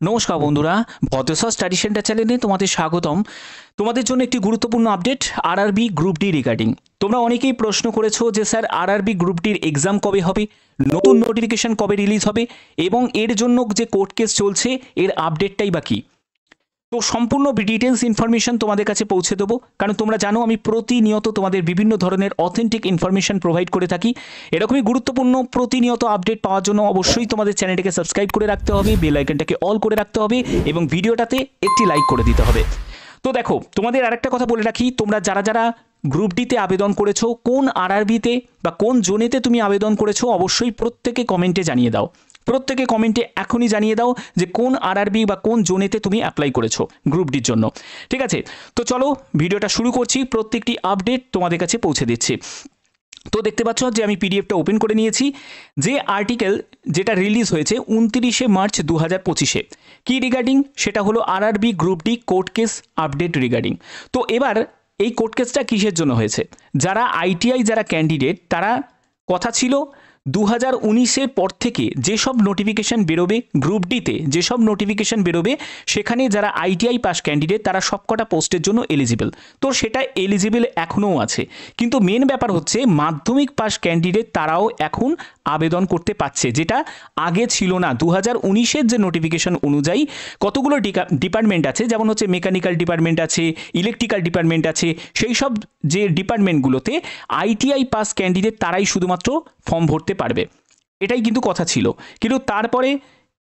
নমস্কার বন্ধুরা, ভদ্রসা study centre চ্যানেলে তোমাদের স্বাগতম। তোমাদের জন্য একটি গুরুত্বপূর্ণ update RRB group D regarding. তোমরা অনেকেই প্রশ্ন করেছো যে স্যার আরআরবি গ্রুপ ডির এক্সাম কবে হবে, নতুন নোটিফিকেশন কবে রিলিজ হবে এবং এর জন্য যে কোর্ট কেস চলছে এর আপডেটটাই বা কী। তো সম্পূর্ণ ডিটেলস ইনফরমেশন তোমাদের কাছে পৌঁছে দেবো, কারণ তোমরা জানো আমি প্রতিনিয়ত তোমাদের বিভিন্ন ধরনের অথেন্টিক ইনফরমেশন প্রোভাইড করে থাকি। এরকমই গুরুত্বপূর্ণ প্রতিনিয়ত আপডেট পাওয়ার জন্য অবশ্যই তোমাদের চ্যানেলটাকে সাবস্ক্রাইব করে রাখতে হবে, বেল আইকনটাকে অল করে রাখতে হবে এবং ভিডিওটাতে একটি লাইক করে দিতে হবে। তো দেখো, তোমাদের আরেকটা কথা বলে রাখি, তোমরা যারা যারা গ্রুপ ডিতে আবেদন করেছো, কোন আরআরবিতে বা কোন জোনেতে তুমি আবেদন করেছো অবশ্যই প্রত্যেকে কমেন্টে জানিয়ে দাও। প্রত্যেকে কমেন্টে এখনই জানিয়ে দাও যে কোন আরআরবি বা কোন জোনেতে তুমি অ্যাপ্লাই করেছো গ্রুপ ডির জন্য। ঠিক আছে, তো চলো ভিডিওটা শুরু করছি, প্রত্যেকটি আপডেট তোমাদের কাছে পৌঁছে দিচ্ছি। তো দেখতে পাচ্ছ যে আমি পিডিএফটা ওপেন করে নিয়েছি। যে আর্টিকেল যেটা রিলিজ হয়েছে 29শে মার্চ 2025-এ কি রিগার্ডিং, সেটা হলো RRB group D court case update regarding. তো এবার এই কোর্ট কেসটা কিসের জন্য হয়েছে, যারা আইটিআই যারা ক্যান্ডিডেট তারা কথা ছিল 2019-এর পর থেকে যেসব নোটিফিকেশান বেরোবে গ্রুপ ডিতে, যেসব নোটিফিকেশান বেরোবে সেখানে যারা আইটিআই পাস ক্যান্ডিডেট তারা সবকটা পোস্টের জন্য এলিজিবল। তো সেটা এলিজিবল এখনও আছে, কিন্তু মেন ব্যাপার হচ্ছে মাধ্যমিক পাস ক্যান্ডিডেট তারাও এখন আবেদন করতে পারছে, যেটা আগে ছিল না। 2019-এর যে নোটিফিকেশান অনুযায়ী কতগুলো ডিপার্টমেন্ট আছে, যেমন হচ্ছে মেকানিক্যাল ডিপার্টমেন্ট আছে, ইলেকট্রিক্যাল ডিপার্টমেন্ট আছে, সেই সব যে ডিপার্টমেন্টগুলোতে আইটিআই পাস ক্যান্ডিডেট তারাই শুধুমাত্র ফর্ম ভরতে পারবে, এটাই কিন্তু কথা ছিল। কিন্তু তারপরে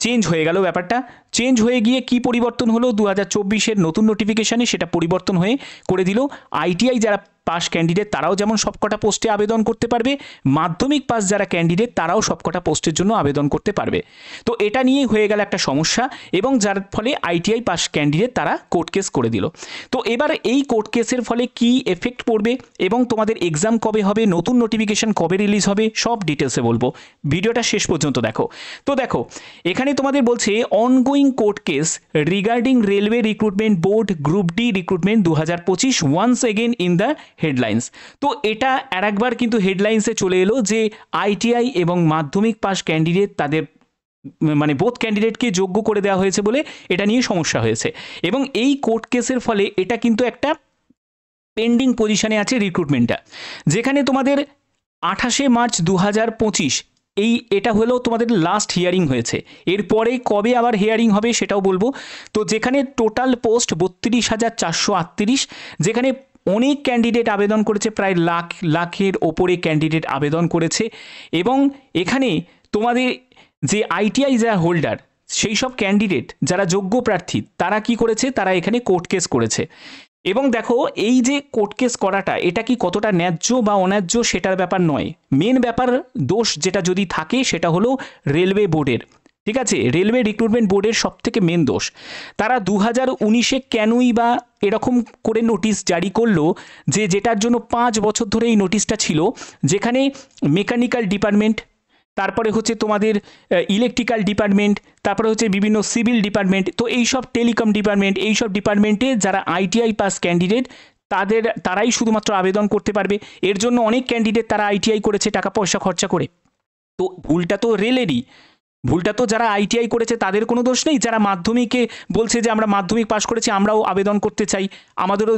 চেঞ্জ হয়ে গেল ব্যাপারটা। চেঞ্জ হয়ে গিয়ে কি পরিবর্তন হলো, 2024-এর নতুন নোটিফিকেশানে সেটা পরিবর্তন হয়ে করে দিল আইটিআই যারা পাস ক্যান্ডিডেট তারাও যেমন সবকটা পোস্টে আবেদন করতে পারবে, মাধ্যমিক পাস যারা ক্যান্ডিডেট তারাও সবকটা পোস্টের জন্য আবেদন করতে পারবে। তো এটা নিয়েই হয়ে গেল একটা সমস্যা, এবং যার ফলে আইটিআই পাস ক্যান্ডিডেট তারা কোর্ট কেস করে দিল। তো এবার এই কোর্ট কেসের ফলে কি এফেক্ট পড়বে এবং তোমাদের এক্সাম কবে হবে, নতুন নোটিফিকেশান কবে রিলিজ হবে, সব ডিটেলসে বলবো, ভিডিওটা শেষ পর্যন্ত দেখো। তো দেখো, এখানে তোমাদের বলছে ongoing court case regarding railway recruitment board group D recruitment 2025 once again in the headlines. তো এটা আর একবার কিন্তু হেডলাইন্সে চলে এলো যে আইটিআই এবং মাধ্যমিক পাস ক্যান্ডিডেট তাদের মানে বোথ ক্যান্ডিডেটকে যোগ্য করে দেওয়া হয়েছে বলে এটা নিয়ে সমস্যা হয়েছে, এবং এই কোর্ট কেসের ফলে এটা কিন্তু একটা পেন্ডিং পজিশনে আছে রিক্রুটমেন্টটা, যেখানে তোমাদের 28শে মার্চ 2025 এটা হলো তোমাদের লাস্ট হিয়ারিং হয়েছে। এরপরে কবে আবার হিয়ারিং হবে সেটাও বলবো। তো যেখানে টোটাল পোস্ট 32,438, যেখানে অনেক ক্যান্ডিডেট আবেদন করেছে, প্রায় লাখের ওপরে ক্যান্ডিডেট আবেদন করেছে, এবং এখানে তোমাদের যে আইটিআই যারা হোল্ডার সেই সব ক্যান্ডিডেট যারা যোগ্য প্রার্থী তারা কি করেছে, তারা এখানে কোর্ট কেস করেছে। এবং দেখো, এই যে কোর্ট কেস করাটা এটা কি কতটা ন্যায্য বা অন্যায্য সেটার ব্যাপার নয়, মেন ব্যাপার দোষ যেটা যদি থাকে সেটা হলো রেলওয়ে বোর্ডের। ঠিক আছে, রেলওয়ে রিক্রুটমেন্ট বোর্ডের সবথেকে মেন দোষ। তারা 2019-এ কেনই বা এরকম করে নোটিশ জারি করলো যেটার জন্য 5 বছর ধরে এই নোটিশটা ছিল, যেখানে মেকানিক্যাল ডিপার্টমেন্ট, তারপরে হচ্ছে তোমাদের ইলেকট্রিক্যাল ডিপার্টমেন্ট, তারপরে হচ্ছে বিভিন্ন সিভিল ডিপার্টমেন্ট, তো এইসব টেলিকম ডিপার্টমেন্ট, এইসব ডিপার্টমেন্টে যারা আইটিআই পাস ক্যান্ডিডেট তারাই শুধুমাত্র আবেদন করতে পারবে। এর জন্য অনেক ক্যান্ডিডেট তারা আইটিআই করেছে টাকা পয়সা খরচা করে। তো ভুলটা তো রেলেরই, ভুলটা তো যারা আইটিআই করেছে তাদের কোনো দোষ নেই। যারা মাধ্যমিকে বলছে যে আমরা মাধ্যমিক পাস করেছি আমরাও আবেদন করতে চাই, আমাদেরও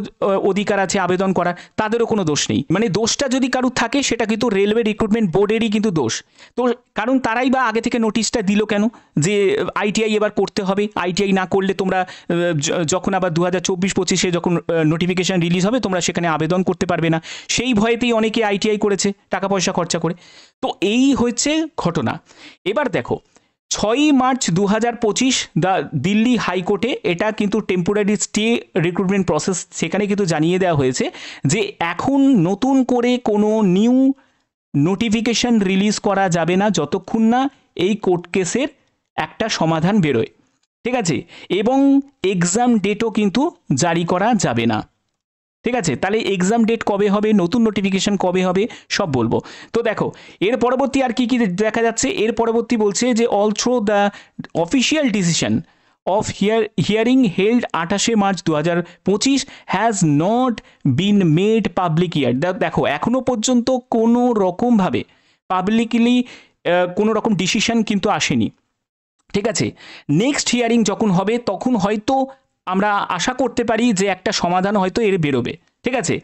অধিকার আছে আবেদন করার, তাদেরও কোনো দোষ নেই। মানে দোষটা যদি কারুর থাকে সেটা কিন্তু রেলওয়ে রিক্রুটমেন্ট বোর্ডেরই কিন্তু দোষ। তো কারণ তারাই বা আগে থেকে নোটিশটা দিল কেন যে আইটিআই এবার করতে হবে, আইটিআই না করলে তোমরা যখন আবার 2024-25-এ যখন নোটিফিকেশান রিলিজ হবে তোমরা সেখানে আবেদন করতে পারবে না। সেই ভয়েতেই অনেকে আইটিআই করেছে টাকা পয়সা খরচা করে। তো এই হচ্ছে ঘটনা। এবার দেখো, 6ই মার্চ 2025 দিল্লি হাইকোর্টে এটা কিন্তু টেম্পোরারি স্টে রিক্রুটমেন্ট প্রসেস, সেখানে কিন্তু জানিয়ে দেওয়া হয়েছে যে এখন নতুন করে কোনো নিউ নোটিফিকেশান রিলিজ করা যাবে না যতক্ষণ না এই কোর্ট কেসের একটা সমাধান বেরোয়। ঠিক আছে, এবং এক্সাম ডেটও কিন্তু জারি করা যাবে না। ঠিক আছে, তাহলে এক্সাম ডেট কবে হবে, নতুন নোটিফিকেশান কবে হবে সব বলবো। তো দেখো, এর পরবর্তী আর কি কি দেখা যাচ্ছে, এর পরবর্তী বলছে যে also the official decision of hearing held 28শে March 2025 has not been made public year. দেখো, এখনো পর্যন্ত কোনো রকমভাবে পাবলিকলি কোনো রকম ডিসিশন কিন্তু আসেনি। ঠিক আছে, নেক্সট হিয়ারিং যখন হবে তখন হয়তো আমরা আশা করতে পারি যে একটা সমাধান হয়তো এর বেরোবে। ঠিক আছে,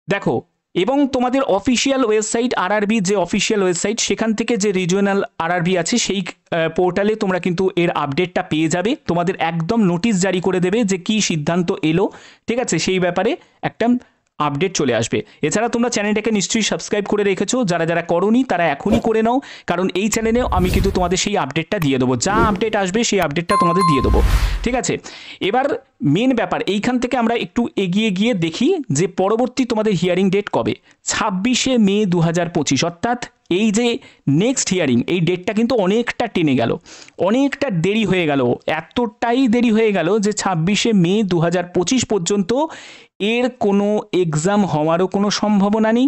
দেখো, এবং তোমাদের অফিসিয়াল ওয়েবসাইট আরআরবি যে অফিসিয়াল ওয়েবসাইট, সেখান থেকে যে রিজিওনাল আরআরবি আছে সেই পোর্টালে তোমরা কিন্তু এর আপডেটটা পেয়ে যাবে। তোমাদের একদম নোটিশ জারি করে দেবে যে কি সিদ্ধান্ত এলো। ঠিক আছে, সেই ব্যাপারে একটা আপডেট চলে আসবে। এছাড়া তোমরা চ্যানেলটাকে নিশ্চয়ই সাবস্ক্রাইব করে রেখেছো, যারা যারা করোনি তারা এখনই করে নাও, কারণ এই চ্যানেলেও আমি কিন্তু তোমাদের সেই আপডেটটা দিয়ে দেবো, যা আপডেট আসবে সেই আপডেটটা তোমাদের দিয়ে দেবো। ঠিক আছে, এবার মেন ব্যাপার এইখান থেকে আমরা একটু এগিয়ে গিয়ে দেখি যে পরবর্তী তোমাদের হিয়ারিং ডেট কবে। 26শে মে 2025, অর্থাৎ এই যে নেক্সট হিয়ারিং, এই ডেটটা কিন্তু অনেকটা টেনে গেল, অনেকটা দেরি হয়ে গেল, এতটাই দেরি হয়ে গেল যে 26শে মে 2025 পর্যন্ত এর কোনো এক্সাম হওয়ারও কোনো সম্ভাবনা নেই,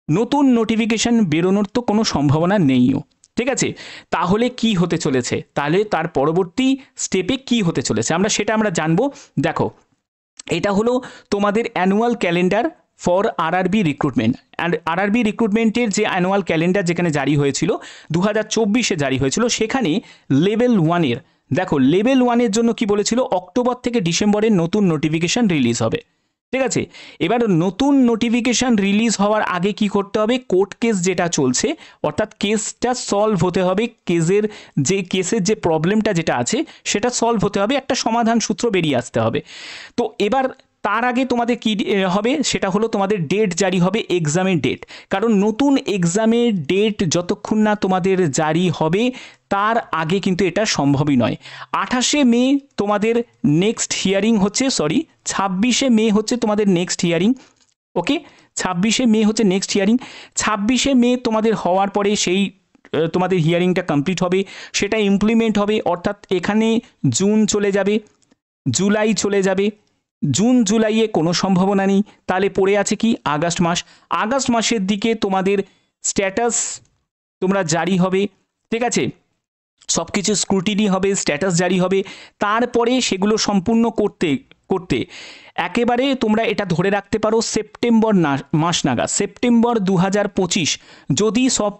নতুন নোটিফিকেশান বেরোনোর তো কোনো সম্ভাবনা নেইও। ঠিক আছে, তাহলে কি হতে চলেছে, তাহলে তার পরবর্তী স্টেপে কি হতে চলেছে আমরা জানবো। দেখো, এটা হলো তোমাদের annual calendar for RRB recruitment. And RRB রিক্রুটমেন্টের যে অ্যানুয়াল ক্যালেন্ডার যেখানে জারি হয়েছিল 2024-এ জারি হয়েছিল, সেখানে লেভেল 1-এর, দেখো লেভেল 1-এর জন্য কি বলেছিল, অক্টোবর থেকে ডিসেম্বরের নতুন নোটিফিকেশান রিলিজ হবে। ঠিক আছে, এবার নতুন নোটিফিকেশান রিলিজ হওয়ার আগে কি করতে হবে, কোর্ট কেস যেটা চলছে, অর্থাৎ কেসটা সলভ হতে হবে, কেসের যে প্রবলেমটা যেটা আছে সেটা সলভ হতে হবে, একটা সমাধান সূত্র বেরিয়ে আসতে হবে। তো এবার তার আগে তোমাদের কি হবে, সেটা হলো তোমাদের ডেট জারি হবে, এক্সামের ডেট। কারণ নতুন এক্সামের ডেট যতক্ষণ না তোমাদের জারি হবে তার আগে কিন্তু এটা সম্ভবই নয়। 28শে মে তোমাদের নেক্সট হিয়ারিং হচ্ছে, 26শে মে হচ্ছে তোমাদের নেক্সট হিয়ারিং। ওকে, 26শে মে হচ্ছে নেক্সট হিয়ারিং। 26শে মে তোমাদের হওয়ার পরে সেই তোমাদের হিয়ারিংটা কমপ্লিট হবে, সেটা ইমপ্লিমেন্ট হবে, অর্থাৎ এখানে জুন চলে যাবে, জুলাই চলে যাবে, জুন জুলাইয়ে কোনো সম্ভাবনা নেই, তাহলে পড়ে আছে কি আগস্ট মাস। আগস্ট মাসের দিকে তোমাদের স্ট্যাটাস তোমরা জারি হবে। ঠিক আছে, সব কিছু স্ক্রুটিনি হবে, স্ট্যাটাস জারি হবে, তারপরে সেগুলো সম্পূর্ণ করতে একেবারে তোমরা এটা ধরে রাখতে পারো সেপ্টেম্বর মাস নাগাদ, সেপ্টেম্বর 2025 যদি সব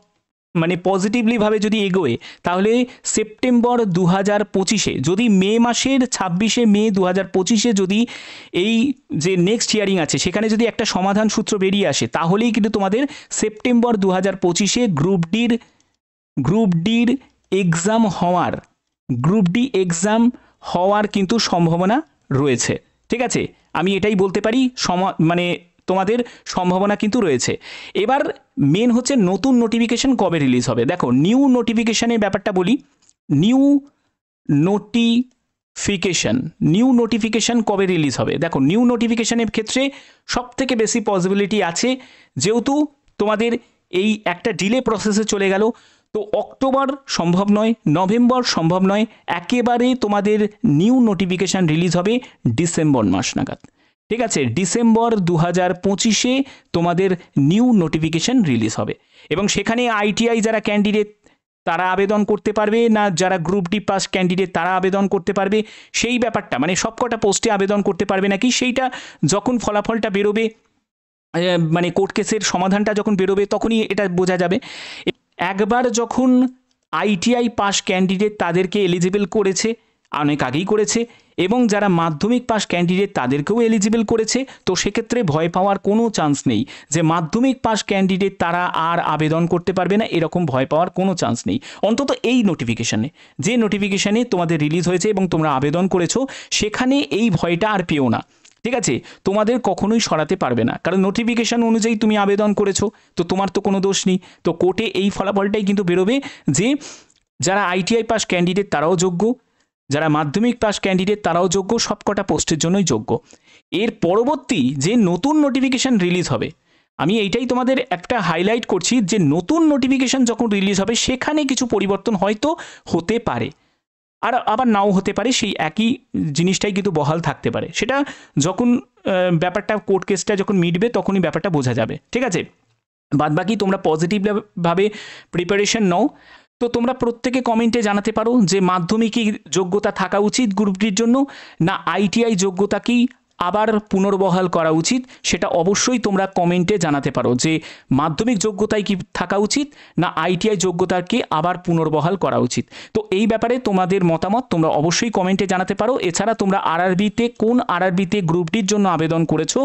মানে পজিটিভলিভাবে যদি এগোয়, তাহলে সেপ্টেম্বর 2025-এ যদি মে মাসের 26শে মে 2025-এ যদি এই যে নেক্সট হিয়ারিং আছে সেখানে যদি একটা সমাধান সূত্র বেরিয়ে আসে, তাহলেই কিন্তু তোমাদের সেপ্টেম্বর 2025-এ গ্রুপ ডির এক্সাম হওয়ার কিন্তু সম্ভাবনা রয়েছে। ঠিক আছে, আমি এটাই বলতে পারি, মানে তোমাদের সম্ভাবনা কিন্তু রয়েছে। এবার মেন হচ্ছে নতুন নোটিফিকেশান কবে রিলিজ হবে। দেখো, নিউ নোটিফিকেশানের ব্যাপারটা বলি, নিউ নোটিফিকেশান কবে রিলিজ হবে। দেখো, নিউ নোটিফিকেশানের ক্ষেত্রে সব থেকে বেশি পসিবিলিটি আছে, যেহেতু তোমাদের এই একটা ডিলে প্রসেসে চলে গেল, তো অক্টোবর সম্ভব নয়, নভেম্বর সম্ভব নয়, একেবারে তোমাদের নিউ নোটিফিকেশান রিলিজ হবে ডিসেম্বর মাস নাগাদ। ঠিক আছে, ডিসেম্বর 2025-এ তোমাদের নিউ নোটিফিকেশান রিলিজ হবে, এবং সেখানে আইটিআই যারা ক্যান্ডিডেট তারা আবেদন করতে পারবে না, যারা গ্রুপ ডি পাস ক্যান্ডিডেট তারা আবেদন করতে পারবে, সেই ব্যাপারটা মানে সবকটা পোস্টে আবেদন করতে পারবে নাকি সেইটা যখন ফলাফলটা বেরোবে, মানে কোর্ট কেসের সমাধানটা যখন বেরোবে তখনই এটা বোঝা যাবে। একবার যখন আইটিআই পাস ক্যান্ডিডেট তাদেরকে এলিজিবল করেছে, অনেক আগেই করেছে, এবং যারা মাধ্যমিক পাস ক্যান্ডিডেট তাদেরকেও এলিজিবল করেছে, তো সেক্ষেত্রে ভয় পাওয়ার কোনো চান্স নেই যে মাধ্যমিক পাস ক্যান্ডিডেট তারা আর আবেদন করতে পারবে না, এরকম ভয় পাওয়ার কোনো চান্স নেই। অন্তত এই নোটিফিকেশানে, যে নোটিফিকেশানে তোমাদের রিলিজ হয়েছে এবং তোমরা আবেদন করেছো, সেখানে এই ভয়টা আর পেও না। ঠিক আছে, তোমাদের কখনোই সরাতে পারবে না, কারণ নোটিফিকেশান অনুযায়ী তুমি আবেদন করেছো, তো তোমার তো কোনো দোষ নেই। তো কোর্টে এই ফলাফলটাই কিন্তু বেরোবে যে যারা আইটিআই পাস ক্যান্ডিডেট তারাও যোগ্য, যারা মাধ্যমিক পাস ক্যান্ডিডেট তারাও যোগ্য, সবকটা পোস্টের জন্যই যোগ্য। এর পরবর্তী যে নতুন নোটিফিকেশান রিলিজ হবে, আমি এইটাই তোমাদের একটা হাইলাইট করছি যে নতুন নোটিফিকেশান যখন রিলিজ হবে সেখানে কিছু পরিবর্তন হয়তো হতে পারে, আর আবার নাও হতে পারে, সেই একই জিনিসটাই কিন্তু বহাল থাকতে পারে। সেটা যখন ব্যাপারটা কোর্ট কেসটা যখন মিটবে তখনই ব্যাপারটা বোঝা যাবে। ঠিক আছে, বাদবাকি তোমরা পজিটিভভাবে প্রিপারেশন নাও। তো তোমরা প্রত্যেকে কমেন্টে জানাতে পারো যে মাধ্যমিকই যোগ্যতা থাকা উচিত গ্রুপ ডির জন্য, না আইটিআই যোগ্যতাকেই আবার পুনর্বহাল করা উচিত, সেটা অবশ্যই তোমরা কমেন্টে জানাতে পারো যে মাধ্যমিক যোগ্যতায় কি থাকা উচিত না আইটিআই যোগ্যতাকে আবার পুনর্বহাল করা উচিত। তো এই ব্যাপারে তোমাদের মতামত তোমরা অবশ্যই কমেন্টে জানাতে পারো। এছাড়া তোমরা কোন আরআরবিতে গ্রুপ ডির জন্য আবেদন করেছো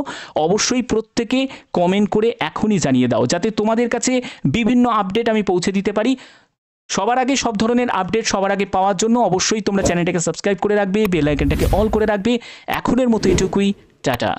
অবশ্যই প্রত্যেকে কমেন্ট করে এখনই জানিয়ে দাও, যাতে তোমাদের কাছে বিভিন্ন আপডেট আমি পৌঁছে দিতে পারি। সবার আগে সব ধরনের আপডেট সবার আগে পাওয়ার জন্য অবশ্যই তোমরা চ্যানেলটাকে সাবস্ক্রাইব করে রাখবে, বেল আইকনটাকে অল করে রাখবে। এখনের মতো এটুকুই, টাটা।